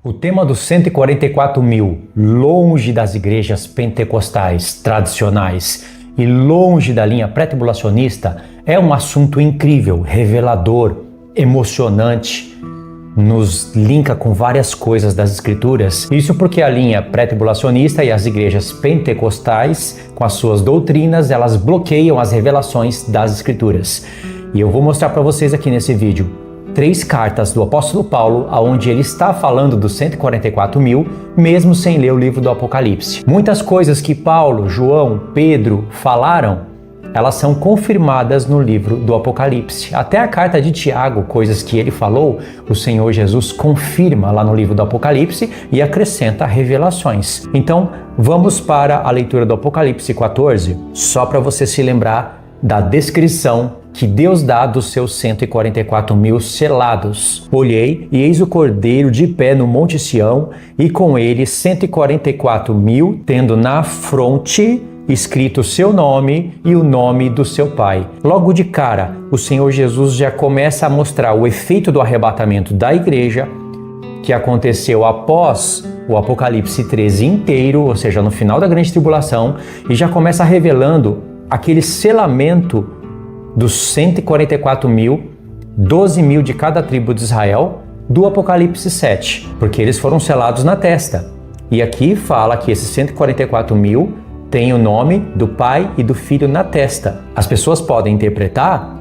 O tema dos 144 mil, longe das igrejas pentecostais tradicionais e longe da linha pré-tribulacionista, é um assunto incrível, revelador, emocionante, nos linka com várias coisas das escrituras. Isso porque a linha pré-tribulacionista e as igrejas pentecostais, com as suas doutrinas, elas bloqueiam as revelações das escrituras. E eu vou mostrar para vocês aqui nesse vídeo 3 cartas do apóstolo Paulo, onde ele está falando dos 144 mil, mesmo sem ler o livro do Apocalipse. Muitas coisas que Paulo, João, Pedro falaram, elas são confirmadas no livro do Apocalipse. Até a carta de Tiago, coisas que ele falou, o Senhor Jesus confirma lá no livro do Apocalipse e acrescenta revelações. Então, vamos para a leitura do Apocalipse 14, só para você se lembrar da descrição que Deus dá dos seus 144 mil selados. Olhei e eis o Cordeiro de pé no Monte Sião, e com ele 144 mil, tendo na fronte escrito o seu nome e o nome do seu pai. Logo de cara, o Senhor Jesus já começa a mostrar o efeito do arrebatamento da igreja, que aconteceu após o Apocalipse 13 inteiro, ou seja, no final da grande tribulação, e já começa revelando aquele selamento dos 144 mil, 12 mil de cada tribo de Israel, do Apocalipse 7, porque eles foram selados na testa. E aqui fala que esses 144 mil têm o nome do Pai e do Filho na testa. As pessoas podem interpretar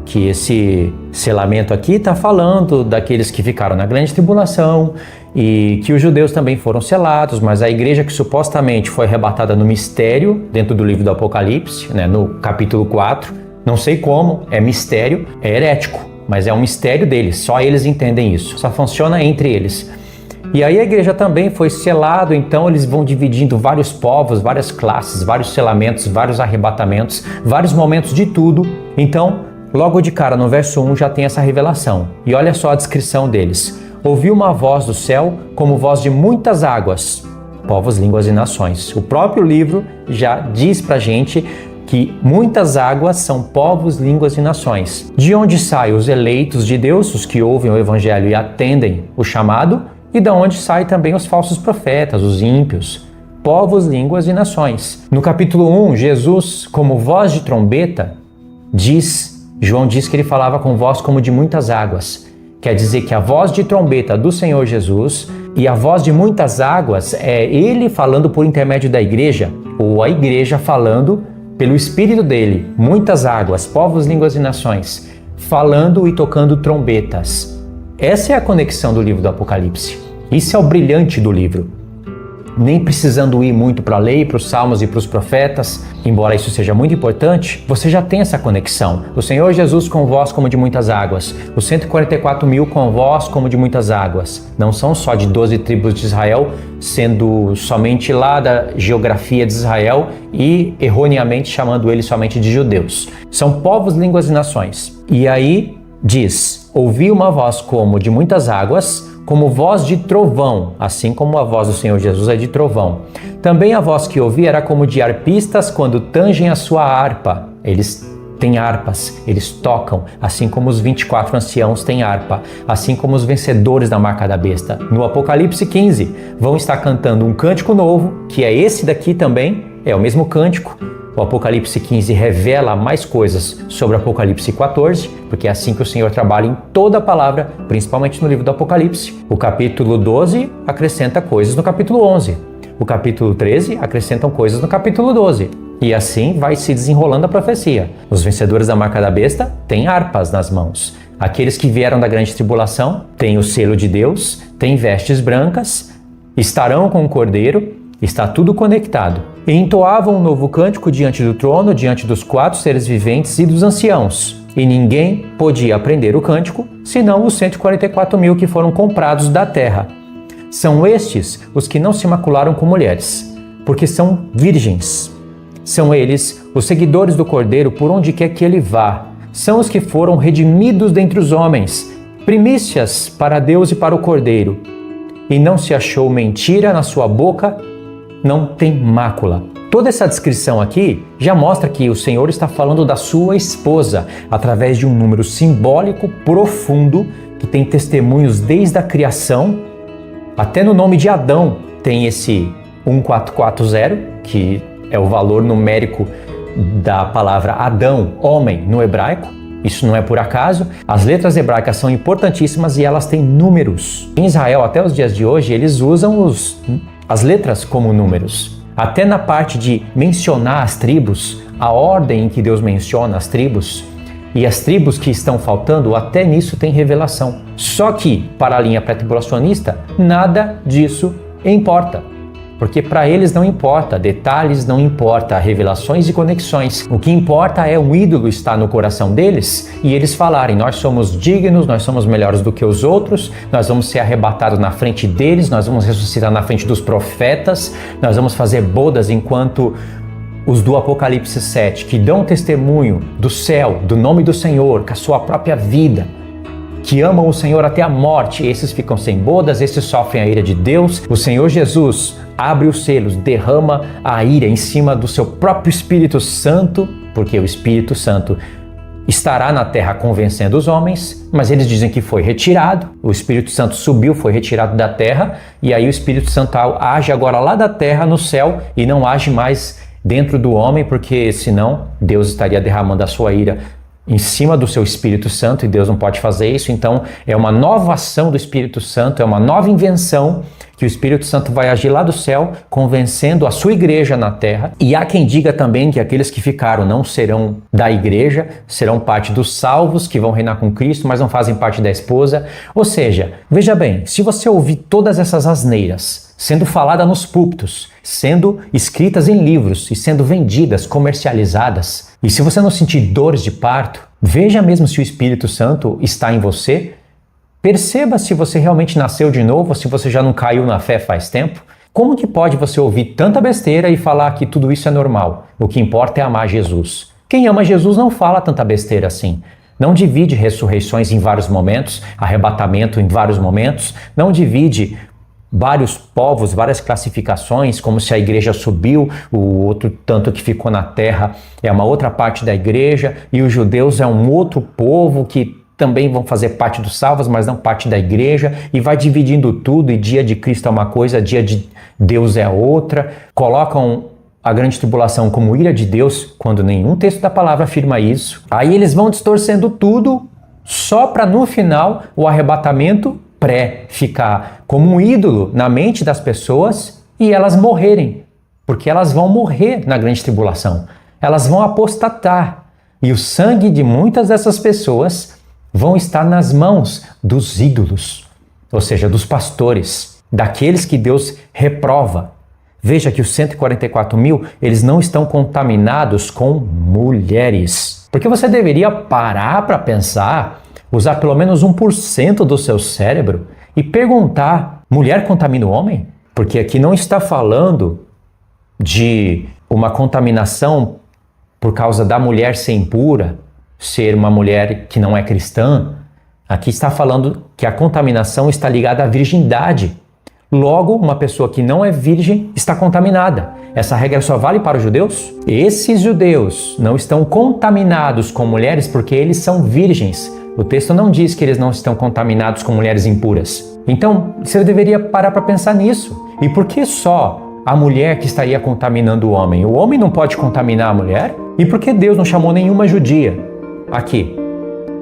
que esse selamento aqui está falando daqueles que ficaram na grande tribulação e que os judeus também foram selados, mas a igreja que supostamente foi arrebatada no mistério, dentro do livro do Apocalipse, no capítulo 4, não sei como, é mistério, é herético, mas é um mistério deles, só eles entendem isso, só funciona entre eles. E aí a igreja também foi selado, então eles vão dividindo vários povos, várias classes, vários selamentos, vários arrebatamentos, vários momentos de tudo. Então, logo de cara no verso 1 já tem essa revelação. E olha só a descrição deles. Ouvi uma voz do céu como voz de muitas águas, povos, línguas e nações. O próprio livro já diz pra gente que muitas águas são povos, línguas e nações. De onde saem os eleitos de Deus, os que ouvem o evangelho e atendem o chamado, e da onde saem também os falsos profetas, os ímpios, povos, línguas e nações. No capítulo 1, Jesus, como voz de trombeta, João diz que ele falava com voz como de muitas águas. Quer dizer que a voz de trombeta do Senhor Jesus e a voz de muitas águas é ele falando por intermédio da igreja, ou a igreja falando pelo Espírito dele, muitas águas, povos, línguas e nações, falando e tocando trombetas. Essa é a conexão do livro do Apocalipse. Isso é o brilhante do livro. Nem precisando ir muito para a lei, para os salmos e para os profetas, embora isso seja muito importante, você já tem essa conexão. O Senhor Jesus com voz como de muitas águas, os 144 mil com voz como de muitas águas. Não são só de 12 tribos de Israel, sendo somente lá da geografia de Israel e erroneamente chamando eles somente de judeus. São povos, línguas e nações. E aí diz, ouvi uma voz como de muitas águas, como voz de trovão, assim como a voz do Senhor Jesus é de trovão. Também a voz que ouvi era como de arpistas quando tangem a sua harpa. Eles têm harpas, eles tocam, assim como os 24 anciãos têm harpa, assim como os vencedores da marca da besta. No Apocalipse 15, vão estar cantando um cântico novo, que é esse daqui também, é o mesmo cântico. O Apocalipse 15 revela mais coisas sobre o Apocalipse 14, porque é assim que o Senhor trabalha em toda a palavra, principalmente no livro do Apocalipse. O capítulo 12 acrescenta coisas no capítulo 11. O capítulo 13 acrescentam coisas no capítulo 12. E assim vai se desenrolando a profecia. Os vencedores da marca da besta têm harpas nas mãos. Aqueles que vieram da grande tribulação têm o selo de Deus, têm vestes brancas, estarão com o Cordeiro. Está tudo conectado. E entoavam um novo cântico diante do trono, diante dos 4 seres viventes e dos anciãos. E ninguém podia aprender o cântico, senão os 144 mil que foram comprados da terra. São estes os que não se macularam com mulheres, porque são virgens. São eles os seguidores do Cordeiro por onde quer que ele vá. São os que foram redimidos dentre os homens, primícias para Deus e para o Cordeiro. E não se achou mentira na sua boca, não tem mácula. Toda essa descrição aqui já mostra que o Senhor está falando da sua esposa, através de um número simbólico profundo, que tem testemunhos desde a criação Até no nome de Adão tem esse 1440, que é o valor numérico da palavra Adão, homem, no hebraico. Isso não é por acaso. As letras hebraicas são importantíssimas e elas têm números. Em Israel, até os dias de hoje, eles usam as letras como números. Até na parte de mencionar as tribos, a ordem em que Deus menciona as tribos e as tribos que estão faltando, até nisso tem revelação. Só que, para a linha pré-tribulacionista, nada disso importa. Porque para eles não importa, detalhes não importa, revelações e conexões. O que importa é um ídolo estar no coração deles e eles falarem: nós somos dignos, nós somos melhores do que os outros, nós vamos ser arrebatados na frente deles, nós vamos ressuscitar na frente dos profetas, nós vamos fazer bodas enquanto os do Apocalipse 7, que dão testemunho do céu, do nome do Senhor, com a sua própria vida, que amam o Senhor até a morte, esses ficam sem bodas, esses sofrem a ira de Deus. O Senhor Jesus abre os selos, derrama a ira em cima do seu próprio Espírito Santo, porque o Espírito Santo estará na terra convencendo os homens, mas eles dizem que foi retirado. O Espírito Santo subiu, foi retirado da terra, e aí o Espírito Santo age agora lá da terra, no céu, e não age mais dentro do homem, porque senão Deus estaria derramando a sua ira em cima do seu Espírito Santo, e Deus não pode fazer isso. Então é uma nova ação do Espírito Santo, é uma nova invenção que o Espírito Santo vai agir lá do céu, convencendo a sua igreja na terra. E há quem diga também que aqueles que ficaram não serão da igreja, serão parte dos salvos que vão reinar com Cristo, mas não fazem parte da esposa. Ou seja, veja bem, se você ouvir todas essas asneiras sendo falada nos púlpitos, sendo escritas em livros e sendo vendidas, comercializadas, e se você não sentir dores de parto, veja mesmo se o Espírito Santo está em você, perceba se você realmente nasceu de novo, se você já não caiu na fé faz tempo. Como que pode você ouvir tanta besteira e falar que tudo isso é normal? O que importa é amar Jesus. Quem ama Jesus não fala tanta besteira assim. Não divide ressurreições em vários momentos, arrebatamento em vários momentos, não divide vários povos, várias classificações, como se a igreja subiu, o outro tanto que ficou na terra é uma outra parte da igreja, e os judeus é um outro povo que também vão fazer parte dos salvos, mas não parte da igreja, e vai dividindo tudo, e dia de Cristo é uma coisa, dia de Deus é outra. Colocam a grande tribulação como ira de Deus, quando nenhum texto da palavra afirma isso. Aí eles vão distorcendo tudo, só para no final o arrebatamento ficar como um ídolo na mente das pessoas e elas morrerem, porque elas vão morrer na grande tribulação, elas vão apostatar, e o sangue de muitas dessas pessoas vão estar nas mãos dos ídolos, ou seja, dos pastores, daqueles que Deus reprova. Veja que os 144 mil, eles não estão contaminados com mulheres, porque você deveria parar para pensar, usar pelo menos 1% do seu cérebro e perguntar: mulher contamina o homem? Porque aqui não está falando de uma contaminação por causa da mulher ser impura, ser uma mulher que não é cristã. Aqui está falando que a contaminação está ligada à virgindade. Logo, uma pessoa que não é virgem está contaminada. Essa regra só vale para os judeus? Esses judeus não estão contaminados com mulheres porque eles são virgens. O texto não diz que eles não estão contaminados com mulheres impuras. Então, você deveria parar para pensar nisso. E por que só a mulher que estaria contaminando o homem? O homem não pode contaminar a mulher? E por que Deus não chamou nenhuma judia aqui?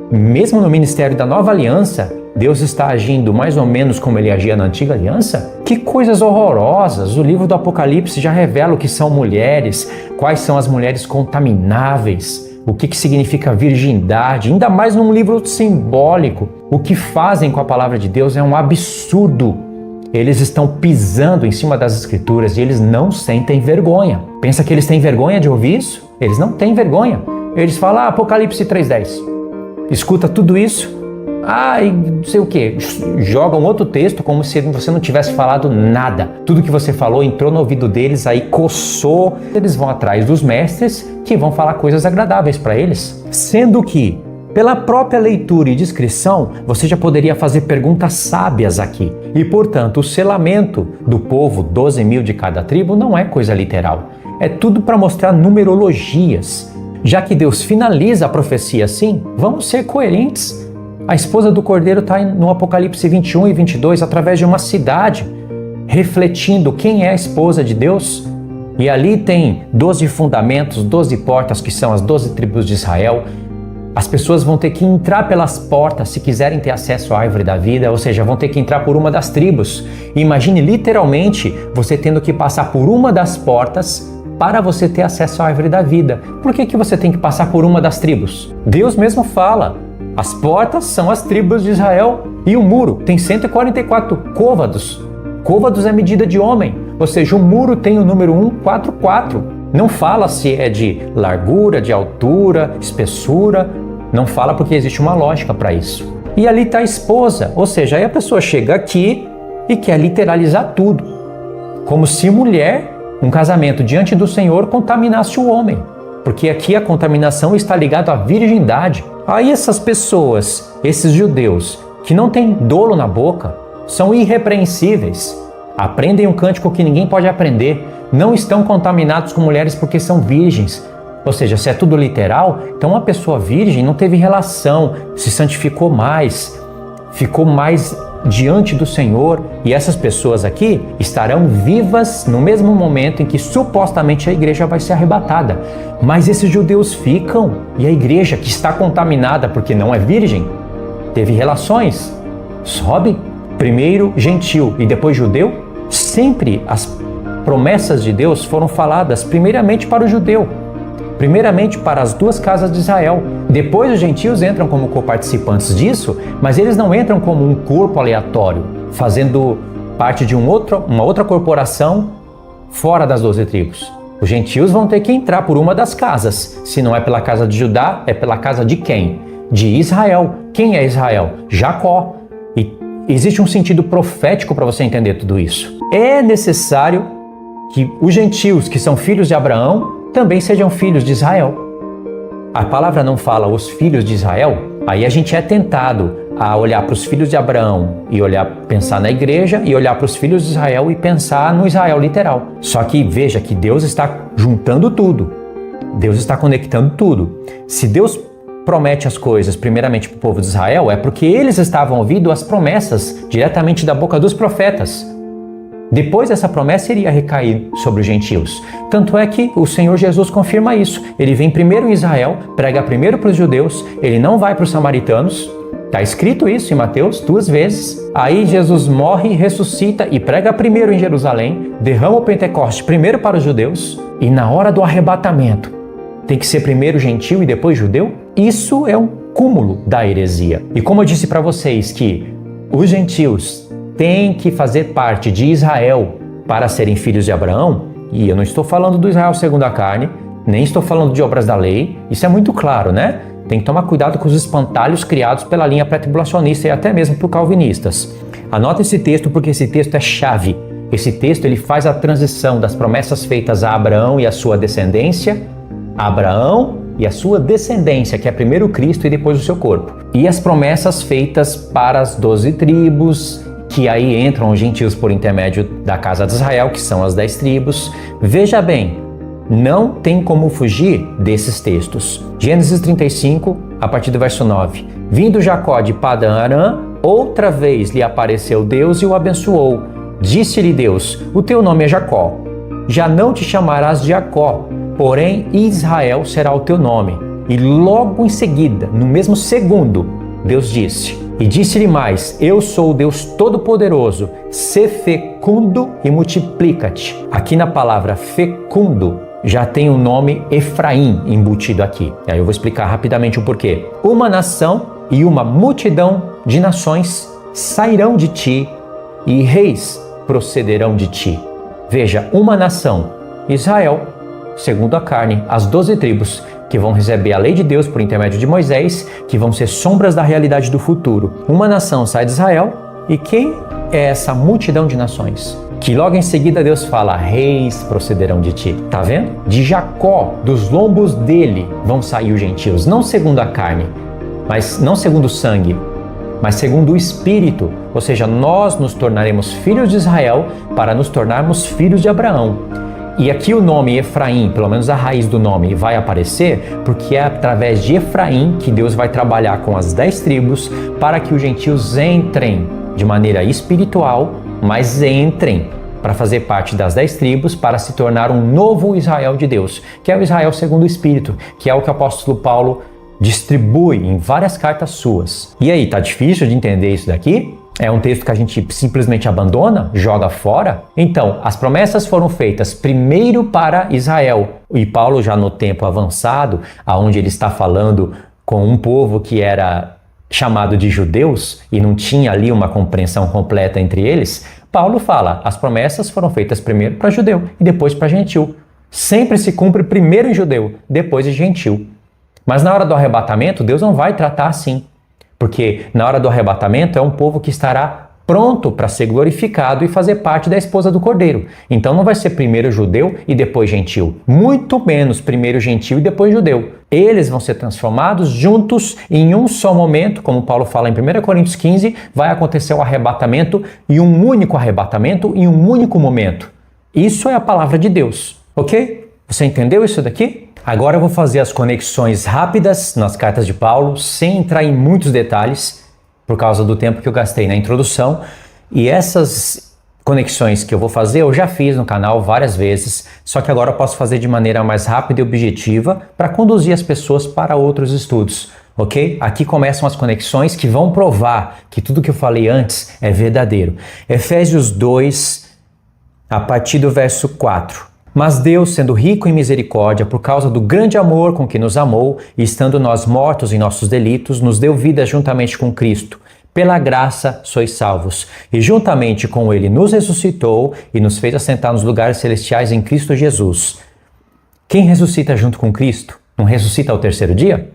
Mesmo no ministério da Nova Aliança, Deus está agindo mais ou menos como ele agia na Antiga Aliança? Que coisas horrorosas! O livro do Apocalipse já revela o que são mulheres, quais são as mulheres contamináveis, o que significa virgindade, ainda mais num livro simbólico. O que fazem com a palavra de Deus é um absurdo. Eles estão pisando em cima das escrituras e eles não sentem vergonha. Pensa que eles têm vergonha de ouvir isso? Eles não têm vergonha. Eles falam: Apocalipse 3:10. Escuta tudo isso, e não sei o que, jogam outro texto como se você não tivesse falado nada. Tudo que você falou entrou no ouvido deles, aí coçou. Eles vão atrás dos mestres que vão falar coisas agradáveis para eles. Sendo que, pela própria leitura e descrição, você já poderia fazer perguntas sábias aqui. E, portanto, o selamento do povo, 12 mil de cada tribo, não é coisa literal. É tudo para mostrar numerologias. Já que Deus finaliza a profecia assim, vamos ser coerentes. A esposa do Cordeiro está no Apocalipse 21 e 22, através de uma cidade, refletindo quem é a esposa de Deus. E ali tem 12 fundamentos, 12 portas, que são as 12 tribos de Israel. As pessoas vão ter que entrar pelas portas se quiserem ter acesso à árvore da vida, ou seja, vão ter que entrar por uma das tribos. E imagine literalmente você tendo que passar por uma das portas para você ter acesso à árvore da vida. Por que você tem que passar por uma das tribos? Deus mesmo fala, as portas são as tribos de Israel e o muro tem 144 côvados. Côvados é medida de homem, ou seja, o muro tem o número 144. Não fala se é de largura, de altura, espessura, não fala porque existe uma lógica para isso. E ali está a esposa, ou seja, aí a pessoa chega aqui e quer literalizar tudo. Como se mulher, um casamento diante do Senhor, contaminasse o homem. Porque aqui a contaminação está ligada à virgindade. Aí essas pessoas, esses judeus, que não têm dolo na boca, são irrepreensíveis, aprendem um cântico que ninguém pode aprender, não estão contaminados com mulheres porque são virgens. Ou seja, se é tudo literal, então uma pessoa virgem não teve relação, se santificou mais, ficou mais diante do Senhor, e essas pessoas aqui estarão vivas no mesmo momento em que supostamente a igreja vai ser arrebatada. Mas esses judeus ficam, e a igreja que está contaminada porque não é virgem, teve relações, sobe, primeiro gentil e depois judeu. Sempre as promessas de Deus foram faladas primeiramente para o judeu, primeiramente para as duas casas de Israel. Depois os gentios entram como coparticipantes disso, mas eles não entram como um corpo aleatório, fazendo parte de uma outra corporação fora das 12 tribos. Os gentios vão ter que entrar por uma das casas. Se não é pela casa de Judá, é pela casa de quem? De Israel. Quem é Israel? Jacó. E existe um sentido profético para você entender tudo isso. É necessário que os gentios, que são filhos de Abraão, também sejam filhos de Israel. A palavra não fala os filhos de Israel, aí a gente é tentado a olhar para os filhos de Abraão e pensar na igreja, e olhar para os filhos de Israel e pensar no Israel literal. Só que veja que Deus está juntando tudo, Deus está conectando tudo. Se Deus promete as coisas primeiramente para o povo de Israel, é porque eles estavam ouvindo as promessas diretamente da boca dos profetas. Depois essa promessa iria recair sobre os gentios. Tanto é que o Senhor Jesus confirma isso. Ele vem primeiro em Israel, prega primeiro para os judeus, ele não vai para os samaritanos. Está escrito isso em Mateus 2 vezes. Aí Jesus morre, ressuscita e prega primeiro em Jerusalém, derrama o Pentecoste primeiro para os judeus, e na hora do arrebatamento tem que ser primeiro gentil e depois judeu? Isso é um cúmulo da heresia. E como eu disse para vocês que os gentios têm que fazer parte de Israel para serem filhos de Abraão, e eu não estou falando do Israel segundo a carne, nem estou falando de obras da lei, isso é muito claro, né? Tem que tomar cuidado com os espantalhos criados pela linha pré-tribulacionista e até mesmo por calvinistas. Anota esse texto porque esse texto é chave. Esse texto ele faz a transição das promessas feitas a Abraão e a sua descendência, que é primeiro Cristo e depois o seu corpo. E as promessas feitas para as 12 tribos, que aí entram os gentios por intermédio da casa de Israel, que são as 10 tribos. Veja bem, não tem como fugir desses textos. Gênesis 35, a partir do verso 9. Vindo Jacó de Padã-Arã, outra vez lhe apareceu Deus e o abençoou. Disse-lhe Deus, o teu nome é Jacó. Já não te chamarás de Jacó, porém Israel será o teu nome. E logo em seguida, no mesmo segundo, Deus disse, e disse-lhe mais, eu sou o Deus Todo-Poderoso, sê fecundo e multiplica-te. Aqui na palavra fecundo já tem o nome Efraim embutido aqui. E aí eu vou explicar rapidamente o porquê. Uma nação e uma multidão de nações sairão de ti e reis procederão de ti. Veja, uma nação, Israel, segundo a carne, as 12 tribos, que vão receber a lei de Deus por intermédio de Moisés, que vão ser sombras da realidade do futuro. Uma nação sai de Israel, e quem é essa multidão de nações? Que logo em seguida Deus fala, reis procederão de ti. Tá vendo? De Jacó, dos lombos dele, vão sair os gentios, não segundo a carne, mas não segundo o sangue, mas segundo o Espírito. Ou seja, nós nos tornaremos filhos de Israel para nos tornarmos filhos de Abraão. E aqui o nome Efraim, pelo menos a raiz do nome, vai aparecer porque é através de Efraim que Deus vai trabalhar com as 10 tribos para que os gentios entrem de maneira espiritual, mas entrem para fazer parte das 10 tribos para se tornar um novo Israel de Deus, que é o Israel segundo o Espírito, que é o que o apóstolo Paulo distribui em várias cartas suas. E aí, tá difícil de entender isso daqui? É um texto que a gente simplesmente abandona, joga fora? Então, as promessas foram feitas primeiro para Israel. E Paulo, já no tempo avançado, aonde ele está falando com um povo que era chamado de judeus e não tinha ali uma compreensão completa entre eles, Paulo fala, as promessas foram feitas primeiro para judeu e depois para gentil. Sempre se cumpre primeiro em judeu, depois em gentil. Mas na hora do arrebatamento, Deus não vai tratar assim. Porque na hora do arrebatamento é um povo que estará pronto para ser glorificado e fazer parte da esposa do Cordeiro. Então não vai ser primeiro judeu e depois gentil. Muito menos primeiro gentil e depois judeu. Eles vão ser transformados juntos em um só momento, como Paulo fala em 1 Coríntios 15, vai acontecer o arrebatamento e um único arrebatamento em um único momento. Isso é a palavra de Deus, ok? Você entendeu isso daqui? Agora eu vou fazer as conexões rápidas nas cartas de Paulo, sem entrar em muitos detalhes, por causa do tempo que eu gastei na introdução. E essas conexões que eu vou fazer, eu já fiz no canal várias vezes, só que agora eu posso fazer de maneira mais rápida e objetiva para conduzir as pessoas para outros estudos, ok? Aqui começam as conexões que vão provar que tudo que eu falei antes é verdadeiro. Efésios 2, a partir do verso 4. Mas Deus, sendo rico em misericórdia, por causa do grande amor com que nos amou, e estando nós mortos em nossos delitos, nos deu vida juntamente com Cristo. Pela graça sois salvos. E juntamente com Ele nos ressuscitou e nos fez assentar nos lugares celestiais em Cristo Jesus. Quem ressuscita junto com Cristo? Não ressuscita ao terceiro dia?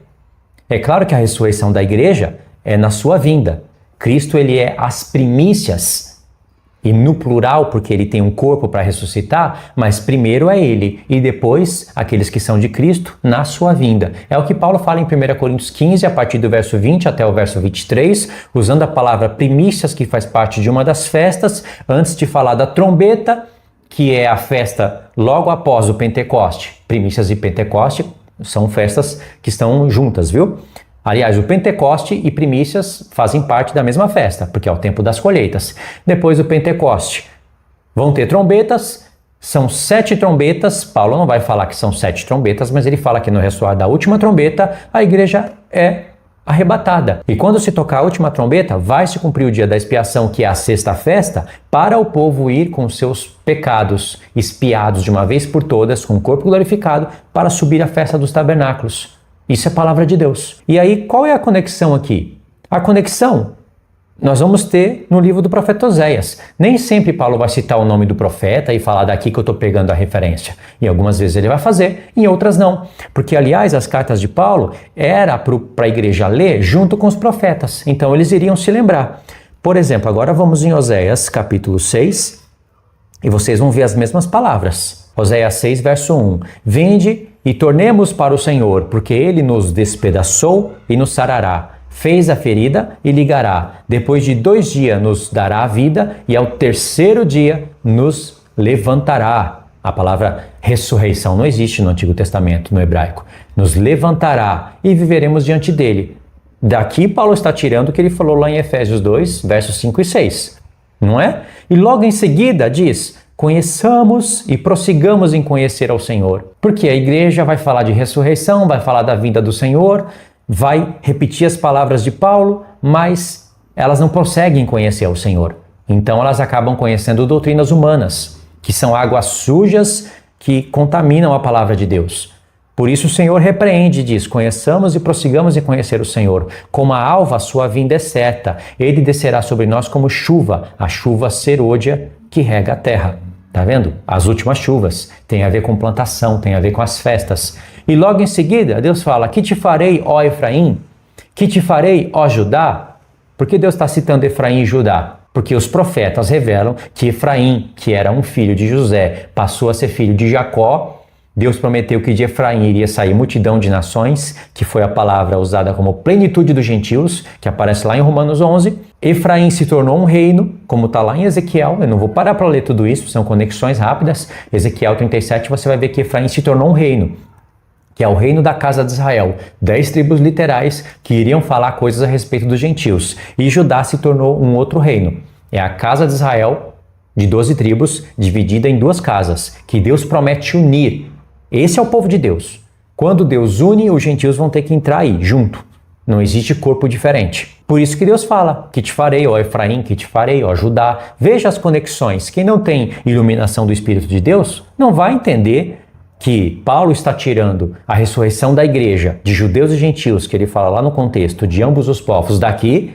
É claro que a ressurreição da igreja é na sua vinda. Cristo, ele é as primícias. E no plural, porque ele tem um corpo para ressuscitar, mas primeiro é ele, e depois aqueles que são de Cristo na sua vinda. É o que Paulo fala em 1 Coríntios 15, a partir do verso 20 até o verso 23, usando a palavra primícias, que faz parte de uma das festas, antes de falar da trombeta, que é a festa logo após o Pentecoste. Primícias e Pentecoste são festas que estão juntas, viu? Aliás, o Pentecoste e primícias fazem parte da mesma festa, porque é o tempo das colheitas. Depois do Pentecoste vão ter trombetas, são 7 trombetas. Paulo não vai falar que são 7 trombetas, mas ele fala que no ressoar da última trombeta, a igreja é arrebatada. E quando se tocar a última trombeta, vai se cumprir o dia da expiação, que é a sexta festa, para o povo ir com seus pecados expiados de uma vez por todas, com o corpo glorificado, para subir à festa dos tabernáculos. Isso é palavra de Deus. E aí, qual é a conexão aqui? A conexão nós vamos ter no livro do profeta Oséias. Nem sempre Paulo vai citar o nome do profeta e falar daqui que eu estou pegando a referência. E algumas vezes ele vai fazer, em outras não. Porque, aliás, as cartas de Paulo era para a igreja ler junto com os profetas. Então, eles iriam se lembrar. Por exemplo, agora vamos em Oséias, capítulo 6, e vocês vão ver as mesmas palavras. Oséias 6, verso 1. Vinde e tornemos para o Senhor, porque Ele nos despedaçou e nos sarará. Fez a ferida e ligará. Depois de 2 dias nos dará a vida e ao terceiro dia nos levantará. A palavra ressurreição não existe no Antigo Testamento, no hebraico. Nos levantará e viveremos diante dele. Daqui Paulo está tirando o que ele falou lá em Efésios 2, versos 5 e 6. Não é? E logo em seguida diz: conheçamos e prossigamos em conhecer ao Senhor. Porque a igreja vai falar de ressurreição, vai falar da vinda do Senhor, vai repetir as palavras de Paulo, mas elas não prosseguem conhecer ao Senhor. Então elas acabam conhecendo doutrinas humanas, que são águas sujas que contaminam a palavra de Deus. Por isso o Senhor repreende e diz: conheçamos e prossigamos em conhecer o Senhor. Como a alva, a sua vinda é certa. Ele descerá sobre nós como chuva, a chuva serôdia que rega a terra. Tá vendo? As últimas chuvas tem a ver com plantação, tem a ver com as festas. E logo em seguida, Deus fala: que te farei, ó Efraim? Que te farei, ó Judá? Por que Deus está citando Efraim e Judá? Porque os profetas revelam que Efraim, que era um filho de José, passou a ser filho de Jacó, Deus prometeu que de Efraim iria sair multidão de nações, que foi a palavra usada como plenitude dos gentios, que aparece lá em Romanos 11. Efraim se tornou um reino, como está lá em Ezequiel. Eu não vou parar para ler tudo isso, são conexões rápidas. Ezequiel 37, você vai ver que Efraim se tornou um reino, que é o reino da casa de Israel. 10 tribos literais que iriam falar coisas a respeito dos gentios. E Judá se tornou um outro reino. É a casa de Israel, de 12 tribos, dividida em 2 casas, que Deus promete unir. Esse é o povo de Deus. Quando Deus une, os gentios vão ter que entrar aí, junto. Não existe corpo diferente. Por isso que Deus fala, que te farei, ó Efraim, que te farei, ó Judá. Veja as conexões. Quem não tem iluminação do Espírito de Deus, não vai entender que Paulo está tirando a ressurreição da igreja, de judeus e gentios, que ele fala lá no contexto, de ambos os povos daqui,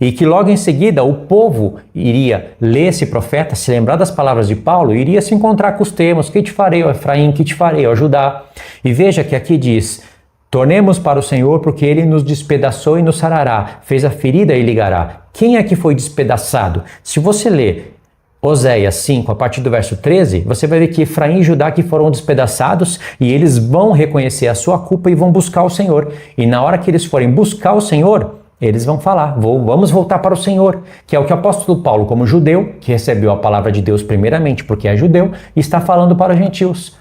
e que logo em seguida o povo iria ler esse profeta, se lembrar das palavras de Paulo, iria se encontrar com os termos, que te farei, ó Efraim, que te farei, ó Judá. E veja que aqui diz, tornemos para o Senhor, porque Ele nos despedaçou e nos sarará, fez a ferida e ligará. Quem é que foi despedaçado? Se você ler Oséias 5, a partir do verso 13, você vai ver que Efraim e Judá que foram despedaçados e eles vão reconhecer a sua culpa e vão buscar o Senhor. E na hora que eles forem buscar o Senhor, eles vão falar, vamos voltar para o Senhor, que é o que o apóstolo Paulo, como judeu, que recebeu a palavra de Deus primeiramente porque é judeu, está falando para os gentios.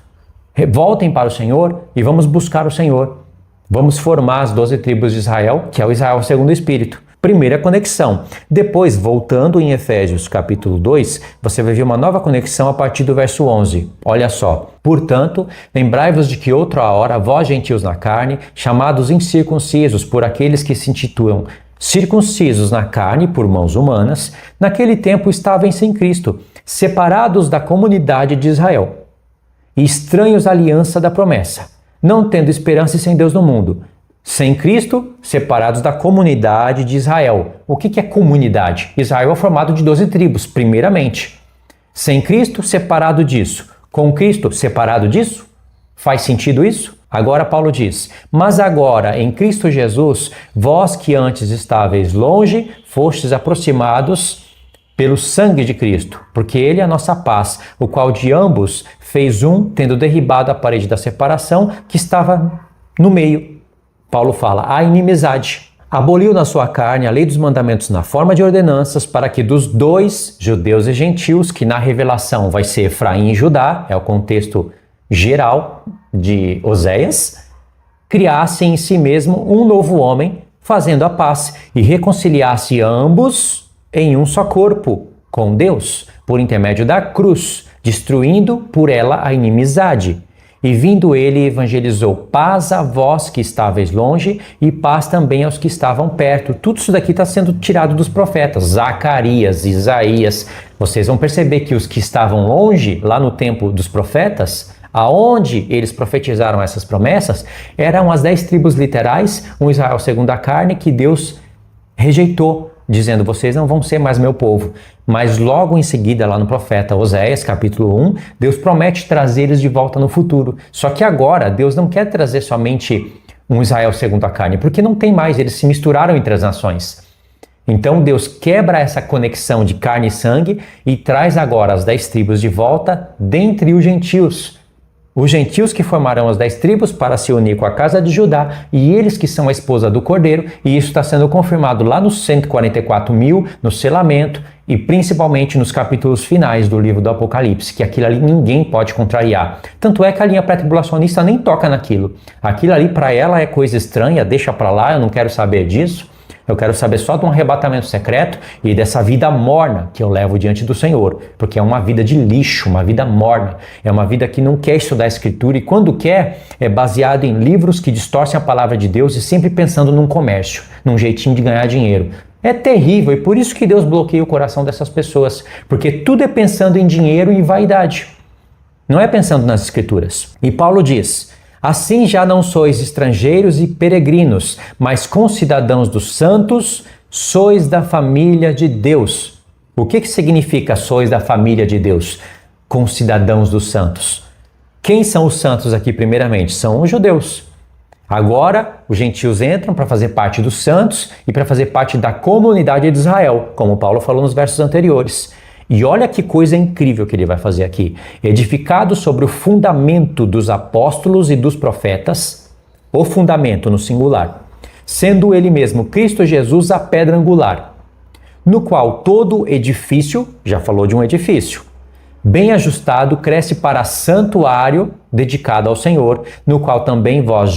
Voltem para o Senhor e vamos buscar o Senhor. Vamos formar as 12 tribos de Israel, que é o Israel segundo o Espírito. Primeira conexão. Depois, voltando em Efésios capítulo 2, você vai ver uma nova conexão a partir do verso 11. Olha só. Portanto, lembrai-vos de que outra hora, vós gentios na carne, chamados incircuncisos por aqueles que se intitulam circuncisos na carne por mãos humanas, naquele tempo estavam sem Cristo, separados da comunidade de Israel, e estranhos à aliança da promessa, não tendo esperança e sem Deus no mundo. Sem Cristo, separados da comunidade de Israel. O que é comunidade? Israel é formado de 12 tribos, primeiramente. Sem Cristo, separado disso. Com Cristo, separado disso? Faz sentido isso? Agora Paulo diz, mas agora em Cristo Jesus, vós que antes estáveis longe, fostes aproximados pelo sangue de Cristo, porque Ele é a nossa paz, o qual de ambos fez um, tendo derribado a parede da separação que estava no meio. Paulo fala, a inimizade. Aboliu na sua carne a lei dos mandamentos na forma de ordenanças, para que dos 2, judeus e gentios, que na revelação vai ser Efraim e Judá, é o contexto geral de Oséias, criassem em si mesmo um novo homem, fazendo a paz, e reconciliasse ambos em um só corpo com Deus, por intermédio da cruz, destruindo por ela a inimizade. E vindo ele, evangelizou paz a vós que estáveis longe e paz também aos que estavam perto. Tudo isso daqui está sendo tirado dos profetas, Zacarias, Isaías. Vocês vão perceber que os que estavam longe, lá no tempo dos profetas, aonde eles profetizaram essas promessas, eram as 10 tribos literais, um Israel segundo a carne, que Deus rejeitou, dizendo, vocês não vão ser mais meu povo. Mas logo em seguida, lá no profeta Oséias, capítulo 1, Deus promete trazer eles de volta no futuro. Só que agora, Deus não quer trazer somente um Israel segundo a carne, porque não tem mais, eles se misturaram entre as nações. Então Deus quebra essa conexão de carne e sangue e traz agora as 10 tribos de volta dentre os gentios. Os gentios que formarão as 10 tribos para se unir com a casa de Judá e eles que são a esposa do Cordeiro, e isso está sendo confirmado lá nos 144.000, no selamento e principalmente nos capítulos finais do livro do Apocalipse, que aquilo ali ninguém pode contrariar. Tanto é que a linha pré-tribulacionista nem toca naquilo. Aquilo ali para ela é coisa estranha, deixa para lá, eu não quero saber disso. Eu quero saber só de um arrebatamento secreto e dessa vida morna que eu levo diante do Senhor, porque é uma vida de lixo, uma vida morna, é uma vida que não quer estudar a Escritura e quando quer é baseado em livros que distorcem a palavra de Deus e sempre pensando num comércio, num jeitinho de ganhar dinheiro. É terrível e por isso que Deus bloqueia o coração dessas pessoas, porque tudo é pensando em dinheiro e vaidade, não é pensando nas Escrituras. E Paulo diz, assim já não sois estrangeiros e peregrinos, mas concidadãos dos santos, sois da família de Deus. O que significa sois da família de Deus? Concidadãos dos santos. Quem são os santos aqui primeiramente? São os judeus. Agora, os gentios entram para fazer parte dos santos e para fazer parte da comunidade de Israel, como Paulo falou nos versos anteriores. E olha que coisa incrível que ele vai fazer aqui. Edificado sobre o fundamento dos apóstolos e dos profetas, o fundamento no singular, sendo ele mesmo Cristo Jesus a pedra angular, no qual todo edifício, já falou de um edifício, bem ajustado, cresce para santuário dedicado ao Senhor, no qual também vós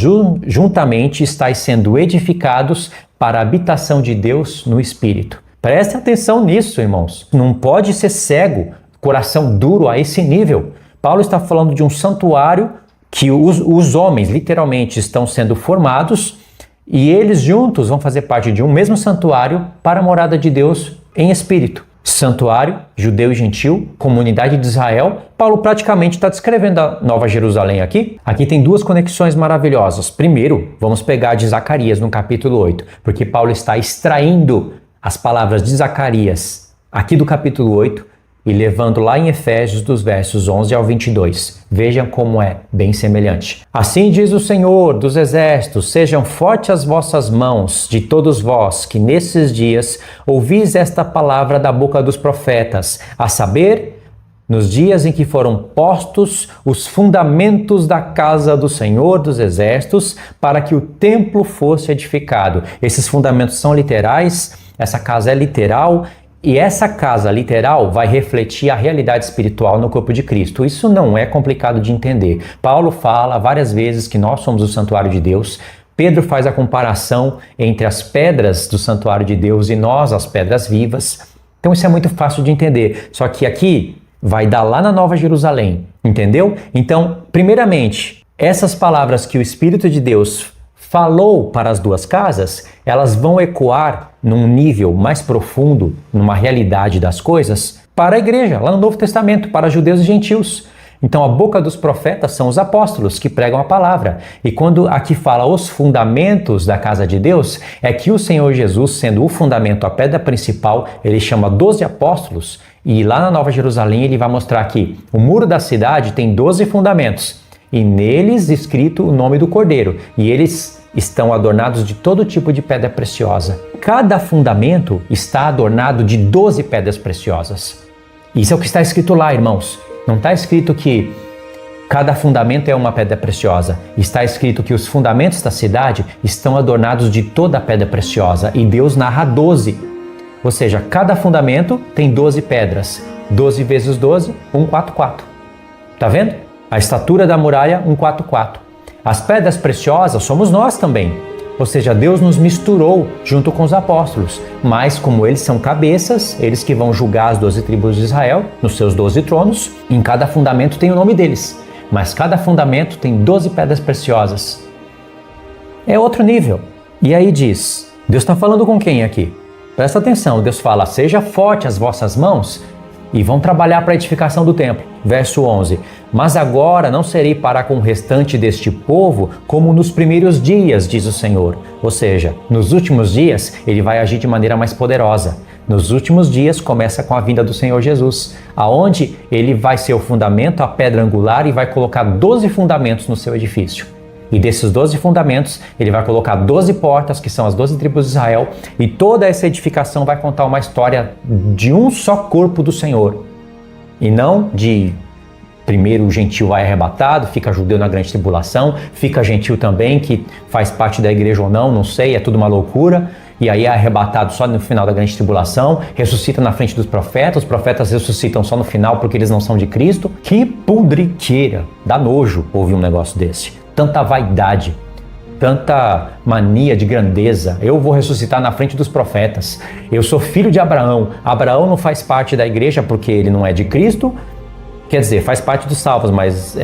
juntamente estáis sendo edificados para a habitação de Deus no Espírito. Preste atenção nisso, irmãos. Não pode ser cego, coração duro a esse nível. Paulo está falando de um santuário que os homens literalmente estão sendo formados e eles juntos vão fazer parte de um mesmo santuário para a morada de Deus em espírito. Santuário, judeu e gentil, comunidade de Israel. Paulo praticamente está descrevendo a Nova Jerusalém aqui. Aqui tem duas conexões maravilhosas. Primeiro, vamos pegar de Zacarias no capítulo 8, porque Paulo está extraindo as palavras de Zacarias aqui do capítulo 8 e levando lá em Efésios dos versos 11 ao 22. Vejam como é bem semelhante. Assim diz o Senhor dos Exércitos, sejam fortes as vossas mãos de todos vós, que nesses dias ouvis esta palavra da boca dos profetas, a saber, nos dias em que foram postos os fundamentos da casa do Senhor dos Exércitos, para que o templo fosse edificado. Esses fundamentos são literais, essa casa é literal, e essa casa literal vai refletir a realidade espiritual no corpo de Cristo. Isso não é complicado de entender. Paulo fala várias vezes que nós somos o santuário de Deus. Pedro faz a comparação entre as pedras do santuário de Deus e nós, as pedras vivas. Então isso é muito fácil de entender. Só que aqui vai dar lá na Nova Jerusalém, entendeu? Então, primeiramente, essas palavras que o Espírito de Deus falou para as duas casas, elas vão ecoar num nível mais profundo, numa realidade das coisas, para a igreja, lá no Novo Testamento, para judeus e gentios. Então a boca dos profetas são os apóstolos que pregam a palavra. E quando aqui fala os fundamentos da casa de Deus, é que o Senhor Jesus, sendo o fundamento, a pedra principal, ele chama 12 apóstolos, e lá na Nova Jerusalém ele vai mostrar que o muro da cidade tem 12 fundamentos, e neles escrito o nome do Cordeiro, e eles estão adornados de todo tipo de pedra preciosa. Cada fundamento está adornado de 12 pedras preciosas. Isso é o que está escrito lá, irmãos. Não está escrito que cada fundamento é uma pedra preciosa. Está escrito que os fundamentos da cidade estão adornados de toda a pedra preciosa. E Deus narra 12. Ou seja, cada fundamento tem 12 pedras. 12 vezes 12, 144. Tá vendo? A estatura da muralha, 144. As pedras preciosas somos nós também. Ou seja, Deus nos misturou junto com os apóstolos. Mas como eles são cabeças, eles que vão julgar as 12 tribos de Israel, nos seus 12 tronos, em cada fundamento tem o nome deles. Mas cada fundamento tem 12 pedras preciosas. É outro nível. E aí diz, Deus está falando com quem aqui? Presta atenção, Deus fala, seja forte as vossas mãos e vão trabalhar para a edificação do templo. Verso 11, mas agora não serei para com o restante deste povo como nos primeiros dias, diz o Senhor. Ou seja, nos últimos dias ele vai agir de maneira mais poderosa. Nos últimos dias começa com a vinda do Senhor Jesus, aonde ele vai ser o fundamento, a pedra angular e vai colocar 12 fundamentos no seu edifício. E desses 12 fundamentos, ele vai colocar 12 portas, que são as 12 tribos de Israel, e toda essa edificação vai contar uma história de um só corpo do Senhor. E não de primeiro o gentil vai arrebatado, fica judeu na grande tribulação, fica gentil também, que faz parte da igreja ou não, não sei, é tudo uma loucura. E aí é arrebatado só no final da grande tribulação, ressuscita na frente dos profetas, os profetas ressuscitam só no final porque eles não são de Cristo. Que pudriqueira, dá nojo ouvir um negócio desse. Tanta vaidade, tanta mania de grandeza. Eu vou ressuscitar na frente dos profetas. Eu sou filho de Abraão. Abraão não faz parte da igreja porque ele não é de Cristo. Quer dizer, faz parte dos salvos, mas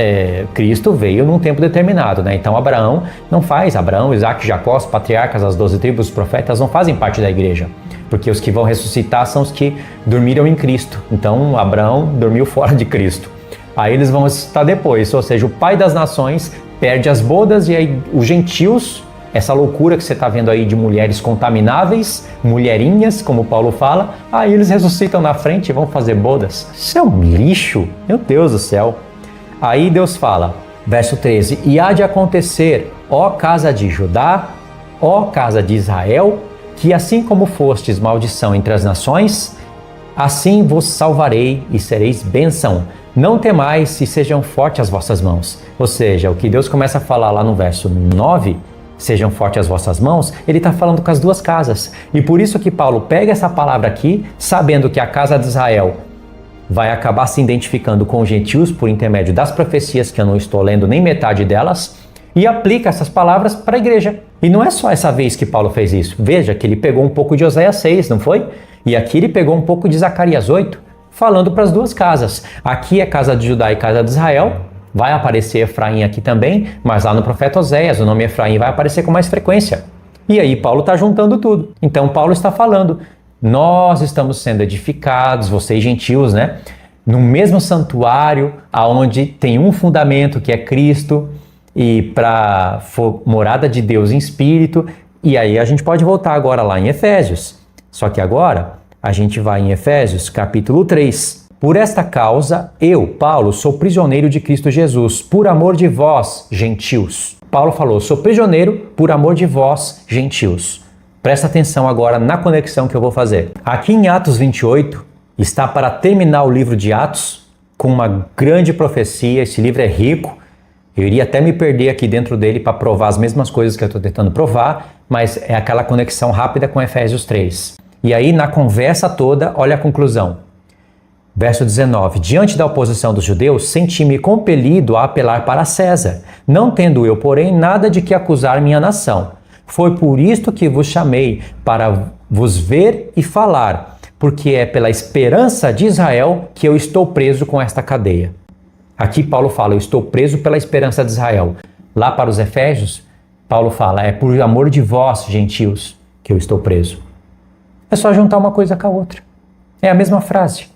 Cristo veio num tempo determinado, né? Então Abraão não faz. Abraão, Isaac, Jacó, os patriarcas, as 12 tribos, os profetas não fazem parte da igreja. Porque os que vão ressuscitar são os que dormiram em Cristo. Então Abraão dormiu fora de Cristo. Aí eles vão ressuscitar depois, ou seja, o pai das nações perde as bodas e aí os gentios, essa loucura que você está vendo aí de mulheres contamináveis, mulherinhas, como Paulo fala, aí eles ressuscitam na frente e vão fazer bodas. Isso é um lixo, meu Deus do céu. Aí Deus fala, verso 13, e há de acontecer, ó casa de Judá, ó casa de Israel, que assim como fostes maldição entre as nações, Assim vos salvarei e sereis bênção. Não temais e sejam fortes as vossas mãos. Ou seja, o que Deus começa a falar lá no verso 9, sejam fortes as vossas mãos, ele está falando com as duas casas. E por isso que Paulo pega essa palavra aqui, sabendo que a casa de Israel vai acabar se identificando com os gentios por intermédio das profecias, que eu não estou lendo nem metade delas, e aplica essas palavras para a igreja. E não é só essa vez que Paulo fez isso. Veja que ele pegou um pouco de Oséias 6, não foi? E aqui ele pegou um pouco de Zacarias 8, falando para as duas casas. Aqui é casa de Judá e casa de Israel. Vai aparecer Efraim aqui também, mas lá no profeta Oséias o nome Efraim vai aparecer com mais frequência. E aí Paulo está juntando tudo. Então Paulo está falando, nós estamos sendo edificados, vocês gentios, né? No mesmo santuário, aonde tem um fundamento que é Cristo, e para morada de Deus em espírito. E aí a gente pode voltar agora lá em Efésios. Só que agora a gente vai em Efésios capítulo 3. Por esta causa, eu, Paulo, sou prisioneiro de Cristo Jesus, por amor de vós, gentios. Paulo falou, sou prisioneiro por amor de vós, gentios. Presta atenção agora na conexão que eu vou fazer. Aqui em Atos 28, está para terminar o livro de Atos, com uma grande profecia. Esse livro é rico. Eu iria até me perder aqui dentro dele para provar as mesmas coisas que eu estou tentando provar, mas é aquela conexão rápida com Efésios 3. E aí, na conversa toda, olha a conclusão. Verso 19. Diante da oposição dos judeus, senti-me compelido a apelar para César, não tendo eu, porém, nada de que acusar minha nação. Foi por isto que vos chamei, para vos ver e falar, porque é pela esperança de Israel que eu estou preso com esta cadeia. Aqui Paulo fala, eu estou preso pela esperança de Israel. Lá para os Efésios, Paulo fala, é por amor de vós, gentios, que eu estou preso. É só juntar uma coisa com a outra. É a mesma frase.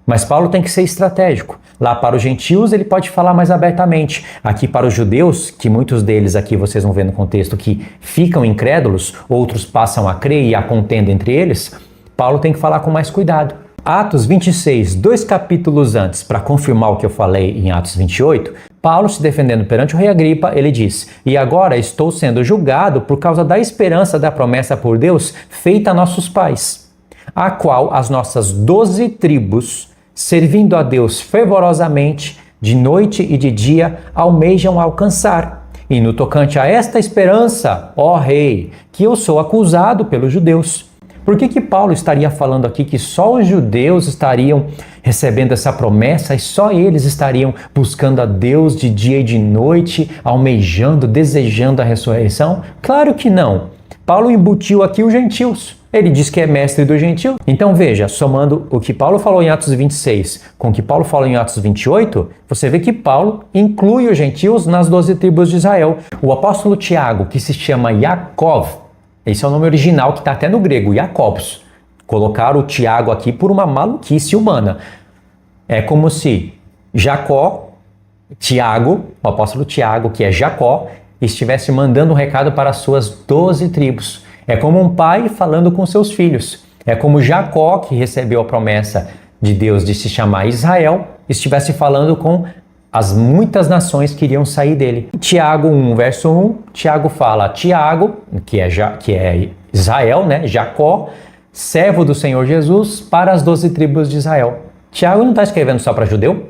Mas Paulo tem que ser estratégico. Lá para os gentios ele pode falar mais abertamente. Aqui para os judeus, que muitos deles aqui vocês vão ver no contexto que ficam incrédulos, outros passam a crer e há contenda entre eles, Paulo tem que falar com mais cuidado. Atos 26, 2 capítulos antes, para confirmar o que eu falei em Atos 28, Paulo, se defendendo perante o rei Agripa, ele diz, e agora estou sendo julgado por causa da esperança da promessa por Deus feita a nossos pais, a qual as nossas 12 tribos, servindo a Deus fervorosamente, de noite e de dia, almejam alcançar. E no tocante a esta esperança, ó rei, que eu sou acusado pelos judeus. Por que Paulo estaria falando aqui que só os judeus estariam recebendo essa promessa e só eles estariam buscando a Deus de dia e de noite, almejando, desejando a ressurreição? Claro que não. Paulo embutiu aqui os gentios. Ele diz que é mestre dos gentios. Então veja, somando o que Paulo falou em Atos 26 com o que Paulo falou em Atos 28, você vê que Paulo inclui os gentios nas 12 tribos de Israel. O apóstolo Tiago, que se chama Yaakov, esse é o nome original que está até no grego, Jacobos. Colocaram o Tiago aqui por uma maluquice humana. É como se Jacó, Tiago, o apóstolo Tiago, que é Jacó, estivesse mandando um recado para as suas 12 tribos. É como um pai falando com seus filhos. É como Jacó, que recebeu a promessa de Deus de se chamar Israel, estivesse falando com as muitas nações que iriam sair dele. Tiago 1, verso 1, Tiago fala, Tiago, que é Israel, né? Jacó, servo do Senhor Jesus, para as 12 tribos de Israel. Tiago não está escrevendo só para judeu,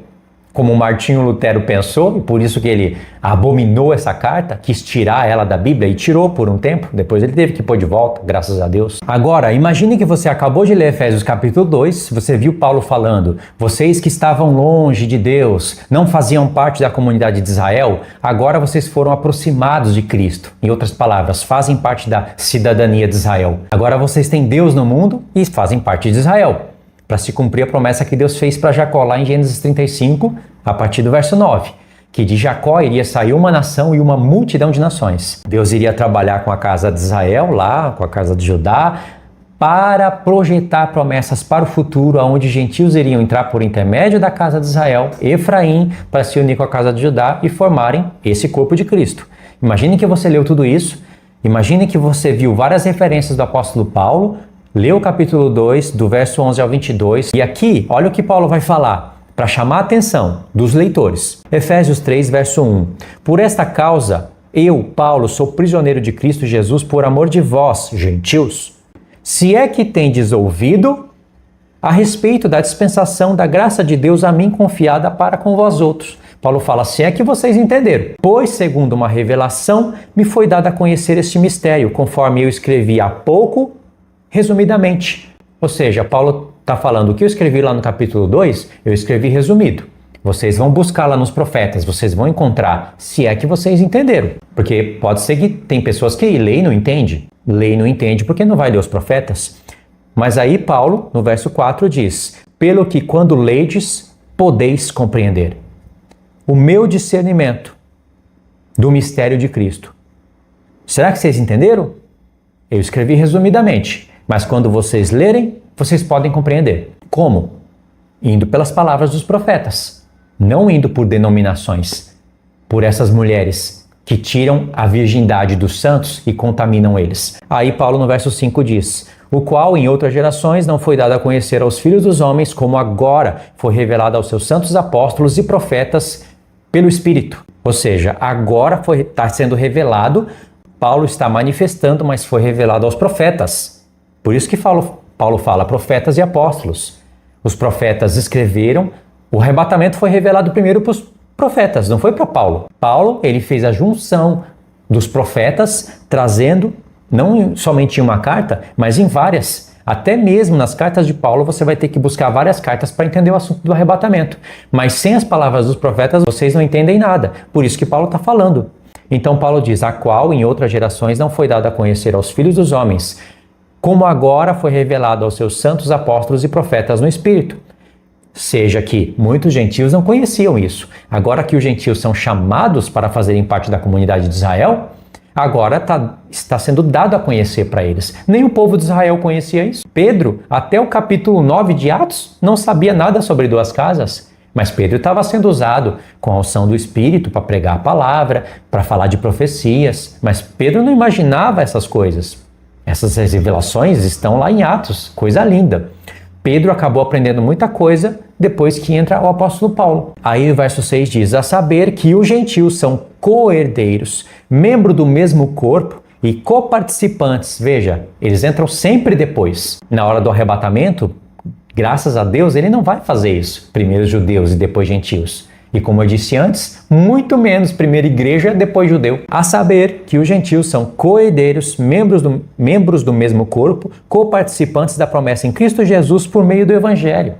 como Martinho Lutero pensou, e por isso que ele abominou essa carta, quis tirar ela da Bíblia e tirou por um tempo, depois ele teve que pôr de volta, graças a Deus. Agora, imagine que você acabou de ler Efésios capítulo 2, você viu Paulo falando, vocês que estavam longe de Deus, não faziam parte da comunidade de Israel, agora vocês foram aproximados de Cristo. Em outras palavras, fazem parte da cidadania de Israel. Agora vocês têm Deus no mundo e fazem parte de Israel, para se cumprir a promessa que Deus fez para Jacó lá em Gênesis 35, a partir do verso 9, que de Jacó iria sair uma nação e uma multidão de nações. Deus iria trabalhar com a casa de Israel lá, com a casa de Judá, para projetar promessas para o futuro, onde gentios iriam entrar por intermédio da casa de Israel, Efraim, para se unir com a casa de Judá e formarem esse corpo de Cristo. Imagine que você leu tudo isso, imagine que você viu várias referências do apóstolo Paulo, leu o capítulo 2, do verso 11 ao 22, e aqui, olha o que Paulo vai falar, para chamar a atenção dos leitores. Efésios 3, verso 1. Por esta causa, eu, Paulo, sou prisioneiro de Cristo Jesus por amor de vós, gentios. Se é que tendes ouvido a respeito da dispensação da graça de Deus a mim confiada para com vós outros. Paulo fala, se é que vocês entenderam. Pois, segundo uma revelação, me foi dado a conhecer este mistério, conforme eu escrevi há pouco, resumidamente. Ou seja, Paulo está falando o que eu escrevi lá no capítulo 2, eu escrevi resumido. Vocês vão buscar lá nos profetas, vocês vão encontrar, se é que vocês entenderam. Porque pode ser que tem pessoas que leem e não entendem. Lê e não entende porque não vai ler os profetas. Mas aí Paulo, no verso 4, diz, pelo que quando leides, podeis compreender o meu discernimento do mistério de Cristo. Será que vocês entenderam? Eu escrevi resumidamente, mas quando vocês lerem, vocês podem compreender. Como? Indo pelas palavras dos profetas, não indo por denominações, por essas mulheres que tiram a virgindade dos santos e contaminam eles. Aí Paulo no verso 5 diz, o qual em outras gerações não foi dado a conhecer aos filhos dos homens, como agora foi revelado aos seus santos apóstolos e profetas pelo Espírito. Ou seja, agora está sendo revelado, Paulo está manifestando, mas foi revelado aos profetas. Por isso que Paulo fala profetas e apóstolos. Os profetas escreveram, o arrebatamento foi revelado primeiro para os profetas, não foi para Paulo. Paulo, ele fez a junção dos profetas, trazendo, não somente em uma carta, mas em várias. Até mesmo nas cartas de Paulo, você vai ter que buscar várias cartas para entender o assunto do arrebatamento. Mas sem as palavras dos profetas, vocês não entendem nada. Por isso que Paulo está falando. Então Paulo diz, a qual em outras gerações não foi dado a conhecer aos filhos dos homens, como agora foi revelado aos seus santos apóstolos e profetas no Espírito. Seja que muitos gentios não conheciam isso. Agora que os gentios são chamados para fazerem parte da comunidade de Israel, agora está sendo dado a conhecer para eles. Nem o povo de Israel conhecia isso. Pedro, até o capítulo 9 de Atos, não sabia nada sobre duas casas. Mas Pedro estava sendo usado com a unção do Espírito para pregar a palavra, para falar de profecias. Mas Pedro não imaginava essas coisas. Essas revelações estão lá em Atos, coisa linda. Pedro acabou aprendendo muita coisa depois que entra o apóstolo Paulo. Aí o verso 6 diz, a saber que os gentios são co-herdeiros, membro do mesmo corpo e coparticipantes. Veja, eles entram sempre depois. Na hora do arrebatamento, graças a Deus, ele não vai fazer isso. Primeiro judeus e depois gentios. E como eu disse antes, muito menos primeiro igreja, depois judeu. A saber que os gentios são co-herdeiros, membros do mesmo corpo, coparticipantes da promessa em Cristo Jesus por meio do Evangelho.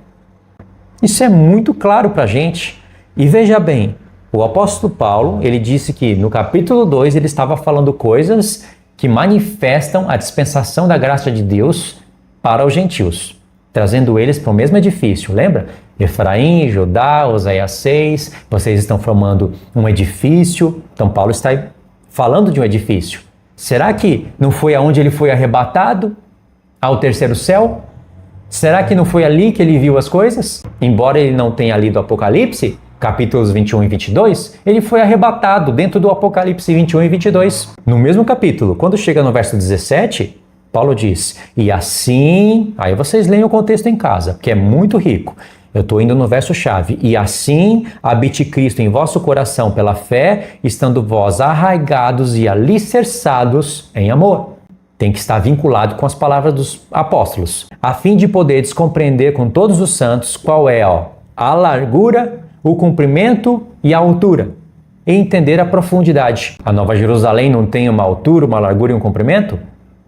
Isso é muito claro para a gente. E veja bem, o apóstolo Paulo, ele disse que no capítulo 2 ele estava falando coisas que manifestam a dispensação da graça de Deus para os gentios, trazendo eles para o mesmo edifício, lembra? Efraim, Judá, Oséias 6, vocês estão formando um edifício. Então Paulo está falando de um edifício. Será que não foi aonde ele foi arrebatado ao terceiro céu? Será que não foi ali que ele viu as coisas? Embora ele não tenha lido o Apocalipse, capítulos 21 e 22, ele foi arrebatado dentro do Apocalipse 21 e 22. No mesmo capítulo, quando chega no verso 17, Paulo diz, e assim... Aí vocês leem o contexto em casa, que é muito rico. Eu estou indo no verso-chave. E assim habite Cristo em vosso coração pela fé, estando vós arraigados e alicerçados em amor. Tem que estar vinculado com as palavras dos apóstolos, a fim de poderes compreender com todos os santos qual é a largura, o comprimento e a altura, e entender a profundidade. A Nova Jerusalém não tem uma altura, uma largura e um comprimento?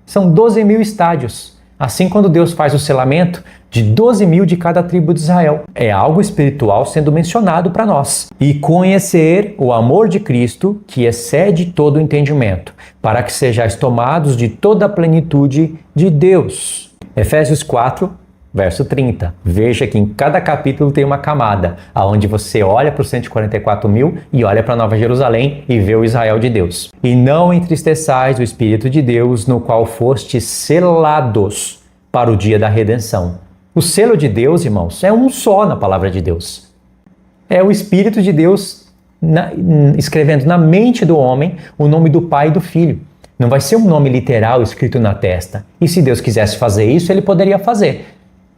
São 12.000 estádios. Assim, quando Deus faz o selamento de 12.000 de cada tribo de Israel. É algo espiritual sendo mencionado para nós. E conhecer o amor de Cristo, que excede todo o entendimento, para que sejais tomados de toda a plenitude de Deus. Efésios 4, verso 30. Veja que em cada capítulo tem uma camada, onde você olha para os 144.000 e olha para Nova Jerusalém e vê o Israel de Deus. E não entristeçais o Espírito de Deus, no qual fostes selados para o dia da redenção. O selo de Deus, irmãos, é um só na palavra de Deus. É o Espírito de Deus escrevendo na mente do homem o nome do Pai e do Filho. Não vai ser um nome literal escrito na testa. E se Deus quisesse fazer isso, ele poderia fazer.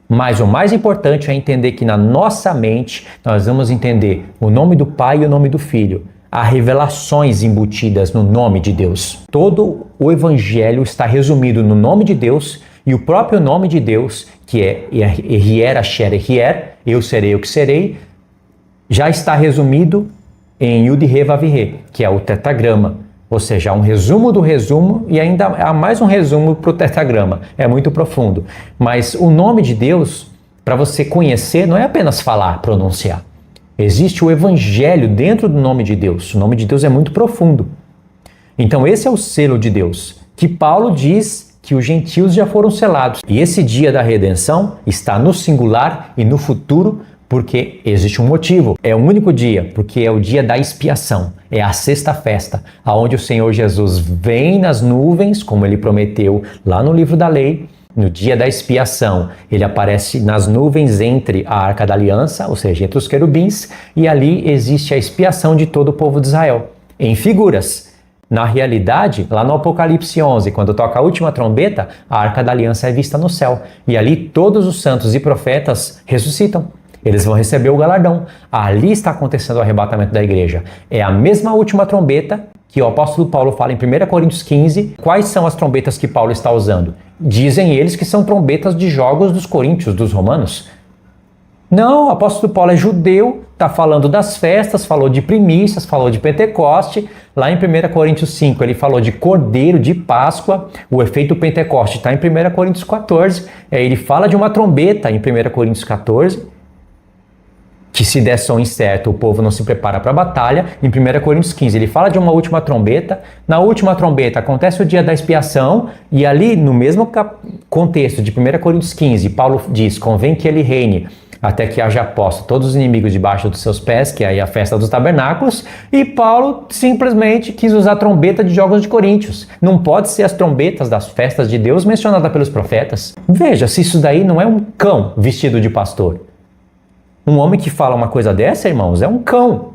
Mas o mais importante é entender que na nossa mente nós vamos entender o nome do Pai e o nome do Filho. Há revelações embutidas no nome de Deus. Todo o Evangelho está resumido no nome de Deus E o próprio nome de Deus, que é Ehier, Asher, Ehier, eu serei o que serei, já está resumido em Yud He Vav He, que é o tetragrama. Ou seja, um resumo do resumo e ainda há mais um resumo para o tetragrama. É muito profundo. Mas o nome de Deus, para você conhecer, não é apenas falar, pronunciar. Existe o evangelho dentro do nome de Deus. O nome de Deus é muito profundo. Então esse é o selo de Deus, que Paulo diz que os gentios já foram selados. E esse dia da redenção está no singular e no futuro, porque existe um motivo. É o único dia, porque é o dia da expiação. É a sexta festa, aonde o Senhor Jesus vem nas nuvens, como ele prometeu lá no livro da lei. No dia da expiação, ele aparece nas nuvens entre a Arca da Aliança, ou seja, entre os querubins, e ali existe a expiação de todo o povo de Israel, em figuras. Na realidade, lá no Apocalipse 11, quando toca a última trombeta, a Arca da Aliança é vista no céu, e ali todos os santos e profetas ressuscitam. Eles vão receber o galardão. Ali está acontecendo o arrebatamento da igreja. É a mesma última trombeta que o apóstolo Paulo fala em 1 Coríntios 15. Quais são as trombetas que Paulo está usando? Dizem eles que são trombetas de jogos dos coríntios, dos romanos. Não, o apóstolo Paulo é judeu, está falando das festas, falou de primícias, falou de Pentecoste. Lá em 1 Coríntios 5 ele falou de Cordeiro, de Páscoa. O efeito Pentecoste está em 1 Coríntios 14. Ele fala de uma trombeta em 1 Coríntios 14. Que se der som incerto, o povo não se prepara para a batalha. Em 1 Coríntios 15, ele fala de uma última trombeta. Na última trombeta acontece o dia da expiação, e ali, no mesmo contexto de 1 Coríntios 15, Paulo diz, convém que ele reine até que haja posto todos os inimigos debaixo dos seus pés, que é aí a festa dos tabernáculos, e Paulo simplesmente quis usar a trombeta de jogos de Coríntios. Não pode ser as trombetas das festas de Deus mencionadas pelos profetas. Veja, se isso daí não é um cão vestido de pastor. Um homem que fala uma coisa dessa, irmãos, é um cão.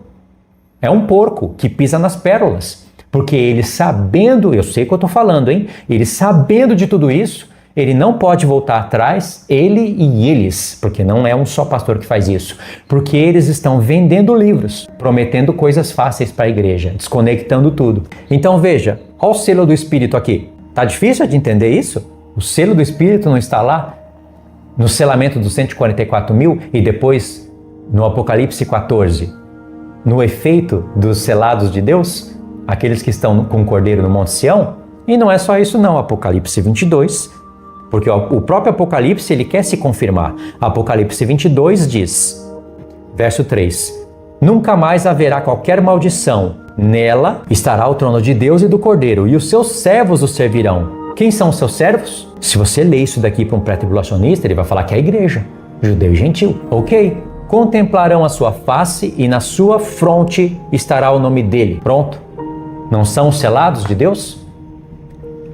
É um porco que pisa nas pérolas. Porque ele sabendo, eu sei o que eu estou falando, hein? Ele sabendo de tudo isso, ele não pode voltar atrás, ele e eles, porque não é um só pastor que faz isso. Porque eles estão vendendo livros, prometendo coisas fáceis para a igreja, desconectando tudo. Então veja, olha o selo do Espírito aqui. Tá difícil de entender isso? O selo do Espírito não está lá? No selamento dos 144 mil e depois no Apocalipse 14, no efeito dos selados de Deus, aqueles que estão com o Cordeiro no Monte Sião. E não é só isso não, Apocalipse 22, porque o próprio Apocalipse ele quer se confirmar. Apocalipse 22 diz, verso 3, nunca mais haverá qualquer maldição, nela estará o trono de Deus e do Cordeiro, e os seus servos o servirão. Quem são os seus servos? Se você ler isso daqui para um pré-tribulacionista, ele vai falar que é a igreja, judeu e gentil. Ok. Contemplarão a sua face e na sua fronte estará o nome dele. Pronto. Não são os selados de Deus?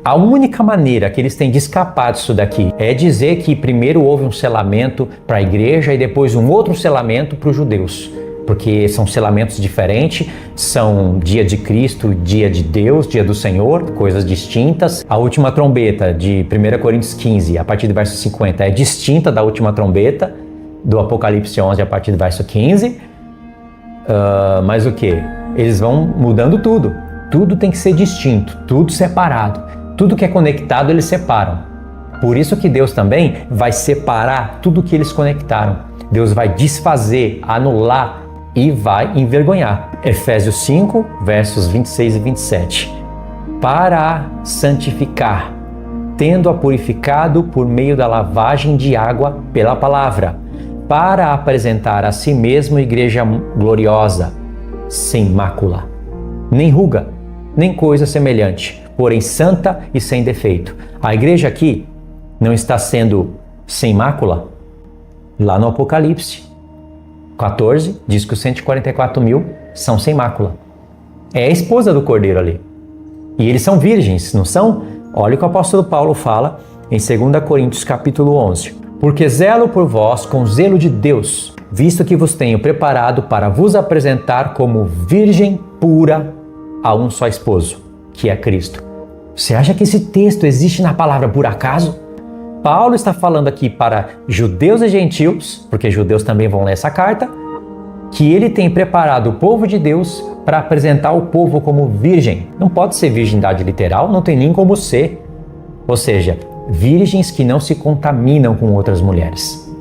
A única maneira que eles têm de escapar disso daqui é dizer que primeiro houve um selamento para a igreja e depois um outro selamento para os judeus. Porque são selamentos diferentes, são dia de Cristo, dia de Deus, dia do Senhor, coisas distintas. A última trombeta de 1 Coríntios 15, a partir do verso 50, é distinta da última trombeta do Apocalipse 11, a partir do verso 15. Mas o que? Eles vão mudando tudo. Tudo tem que ser distinto, tudo separado. Tudo que é conectado, eles separam. Por isso que Deus também vai separar tudo que eles conectaram. Deus vai desfazer, anular, e vai envergonhar. Efésios 5, versos 26 e 27. Para santificar, tendo-a purificado por meio da lavagem de água pela palavra, para apresentar a si mesmo igreja gloriosa, sem mácula, nem ruga, nem coisa semelhante, porém santa e sem defeito. A igreja aqui não está sendo sem mácula? Lá no Apocalipse 14, diz que os 144 mil são sem mácula. É a esposa do Cordeiro ali. E eles são virgens, não são? Olha o que o apóstolo Paulo fala em 2 Coríntios capítulo 11. Porque zelo por vós com zelo de Deus, visto que vos tenho preparado para vos apresentar como virgem pura a um só esposo, que é Cristo. Você acha que esse texto existe na palavra por acaso? Paulo está falando aqui para judeus e gentios, porque judeus também vão ler essa carta, que ele tem preparado o povo de Deus para apresentar o povo como virgem. Não pode ser virgindade literal, não tem nem como ser. Ou seja, virgens que não se contaminam com outras mulheres.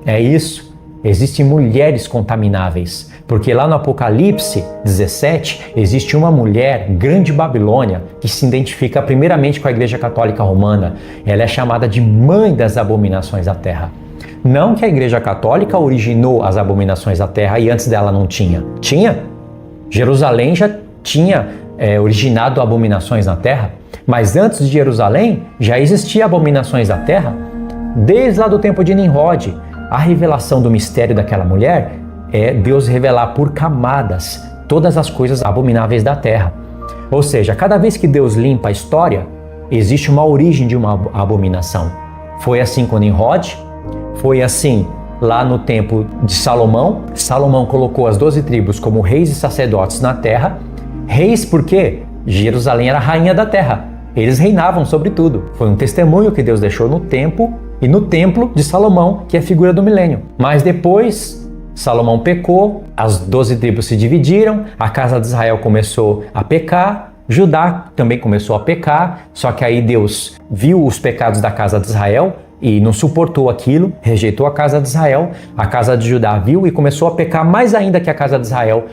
É isso. Existem mulheres contamináveis, porque lá no Apocalipse 17 existe uma mulher, Grande Babilônia, que se identifica primeiramente com a Igreja Católica Romana. Ela é chamada de Mãe das Abominações da Terra. Não que a Igreja Católica originou as abominações da terra e antes dela não tinha. Tinha. Jerusalém já tinha originado abominações na terra, mas antes de Jerusalém já existia abominações da terra. Desde lá do tempo de Nimrod, a revelação do mistério daquela mulher é Deus revelar por camadas todas as coisas abomináveis da terra. Ou seja, cada vez que Deus limpa a história, existe uma origem de uma abominação. Foi assim com Nimrod, foi assim lá no tempo de Salomão. Salomão colocou as 12 tribos como reis e sacerdotes na terra. Reis porque Jerusalém era a rainha da terra. Eles reinavam sobre tudo. Foi um testemunho que Deus deixou no templo e no templo de Salomão, que é a figura do milênio. Mas depois Salomão pecou, as 12 tribos se dividiram, a casa de Israel começou a pecar, Judá também começou a pecar, só que aí Deus viu os pecados da casa de Israel e não suportou aquilo, rejeitou a casa de Israel, a casa de Judá viu e começou a pecar mais ainda que a casa de Israel.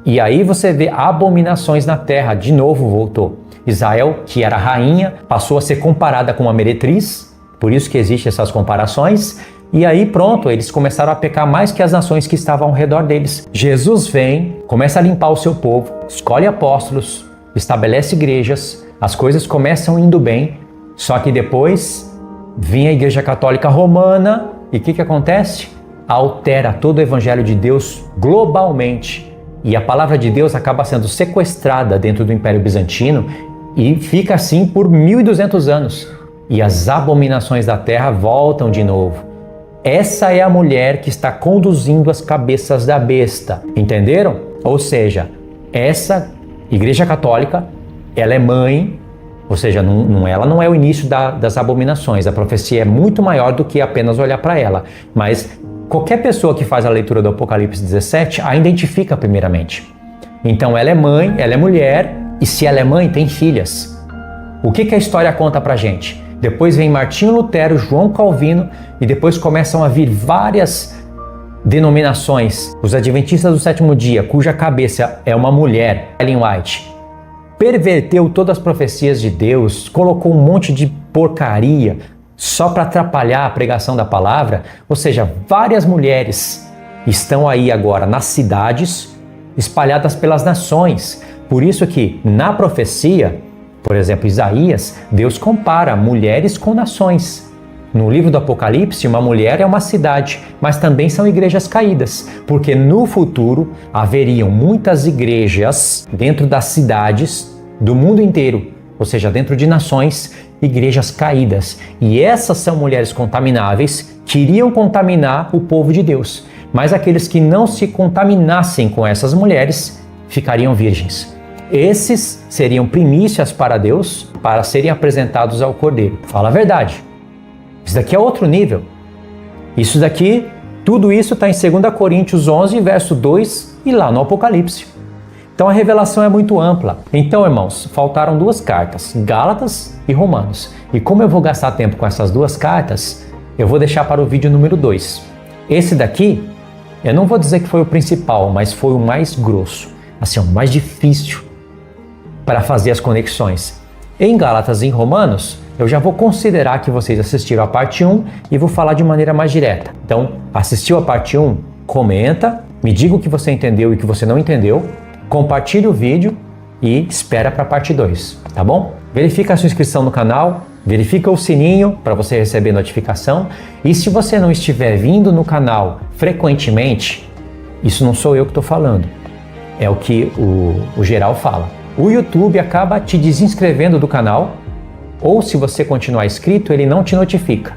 E aí você vê abominações na terra, de novo voltou. Israel, que era rainha, passou a ser comparada com uma meretriz, por isso que existem essas comparações, e aí pronto, eles começaram a pecar mais que as nações que estavam ao redor deles. Jesus vem, começa a limpar o seu povo, escolhe apóstolos, estabelece igrejas, as coisas começam indo bem, só que depois vinha a Igreja Católica Romana e o que acontece? Altera todo o Evangelho de Deus globalmente e a palavra de Deus acaba sendo sequestrada dentro do Império Bizantino e fica assim por 1200 anos. E as abominações da terra voltam de novo. Essa é a mulher que está conduzindo as cabeças da besta, entenderam? Ou seja, essa Igreja Católica, ela é mãe. Ou seja, ela não é o início das abominações. A profecia é muito maior do que apenas olhar para ela. Mas qualquer pessoa que faz a leitura do Apocalipse 17 a identifica primeiramente. Então ela é mãe, ela é mulher, e se ela é mãe, tem filhas. O que a história conta pra gente? Depois vem Martinho Lutero, João Calvino, e depois começam a vir várias denominações. Os Adventistas do Sétimo Dia, cuja cabeça é uma mulher, Ellen White, perverteu todas as profecias de Deus, colocou um monte de porcaria só para atrapalhar a pregação da palavra. Ou seja, várias mulheres estão aí agora nas cidades, espalhadas pelas nações. Por isso que na profecia, por exemplo, Isaías, Deus compara mulheres com nações. No livro do Apocalipse, uma mulher é uma cidade, mas também são igrejas caídas, porque no futuro haveriam muitas igrejas dentro das cidades do mundo inteiro, ou seja, dentro de nações, igrejas caídas. E essas são mulheres contamináveis que iriam contaminar o povo de Deus. Mas aqueles que não se contaminassem com essas mulheres ficariam virgens. Esses seriam primícias para Deus, para serem apresentados ao Cordeiro. Fala a verdade. Isso daqui é outro nível. Isso daqui, tudo isso está em 2 Coríntios 11, verso 2 e lá no Apocalipse. Então a revelação é muito ampla. Então, irmãos, faltaram 2 cartas, Gálatas e Romanos. E como eu vou gastar tempo com essas 2 cartas, eu vou deixar para o vídeo número 2. Esse daqui, eu não vou dizer que foi o principal, mas foi o mais grosso, assim, o mais difícil para fazer as conexões. Em Gálatas e em Romanos, eu já vou considerar que vocês assistiram a parte 1 e vou falar de maneira mais direta. Então, assistiu a parte 1? Comenta, me diga o que você entendeu e o que você não entendeu, compartilhe o vídeo e espera para a parte 2, tá bom? Verifica a sua inscrição no canal, verifica o sininho para você receber notificação e se você não estiver vindo no canal frequentemente, isso não sou eu que estou falando, é o que o geral fala. O YouTube acaba te desinscrevendo do canal, ou se você continuar inscrito, ele não te notifica.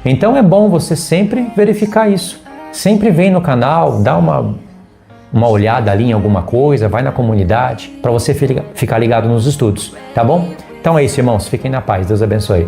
Então é bom você sempre verificar isso. Sempre vem no canal, dá uma olhada ali em alguma coisa, vai na comunidade, para você ficar ligado nos estudos, tá bom? Então é isso, irmãos. Fiquem na paz. Deus abençoe.